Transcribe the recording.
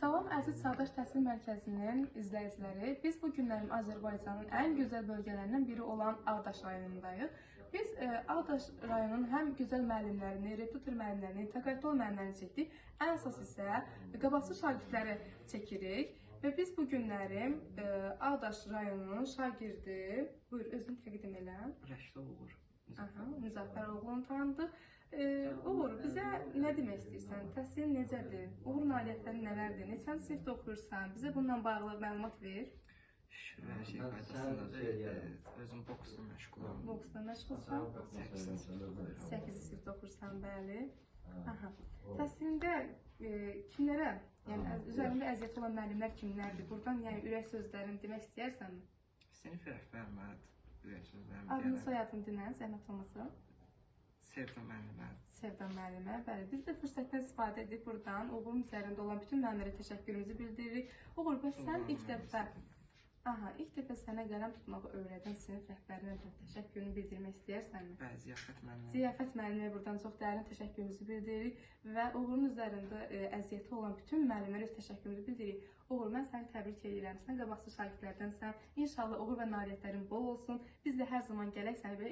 Salam əziz Çağdaş Təhsil Mərkəzinin izləyiciləri. Biz bu günlərim Azərbaycanın ən gözəl bölgələrindən biri olan Ağdaş rayonundayıq. Biz Ağdaş rayonunun həm gözəl müəllimlərini, repetitor müəllimlərini, təqaüdlü müəllimlərini çəkdik. Ən əsas isə qabaqcıl şagirdləri çəkirik. Və biz bu günlərim Ağdaş rayonunun şagirdi, buyur özünü təqdim elə. Rəşdə Uğur. Müzəffər oğlunu tanıdıq. Uğur, bizə nə demək istəyirsən? Təhsil necədir? Uğur nailiyyətləri nələrdir? Neçənci sinifdə oxuyursan? Bizə bununla bağlı məlumat ver. Şükür, hər şey qaydasındadır. Özüm boksla məşğulam. Boksla məşğulsan? 8-ci sinifdə oxuyursan, bəli. Təhsilində kimlərə, yəni üzərində əziyyət olan müəllimlər kimlərdir? Buradan yəni ürək sözlərini demək istəyirsənmi? Sinif rəhbərimə ürək sözlərimi Adını, deyərəm. soyadını dinən, zəhmət olmasa. Sevda müəllimə. Sevda müəllimə, bəli. Biz də fürsətdən istifadə edib buradan Uğurun üzərində olan bütün müəllimlərə təşəkkürümüzü bildiririk. Uğur, bəs sən ilk dəfə sənə qələm tutmağı öyrədən sinif rəhbərinə də təşəkkürünü bildirmək istəyirsənmi? Bəli, Ziyafət müəllimə. Ziyafət müəllimə buradan çox dərin təşəkkürümüzü bildiririk və Uğurun üzərində əziyyəti olan bütün müəllimlərə öz təşəkkürümüzü bildiririk. Uğur, mən səni təbrik edirəm. Sən qabaqcıl şagirdlərdənsən. İnşallah uğur və nailiyyətlərin bol olsun. Biz də hər zaman gələk səni belə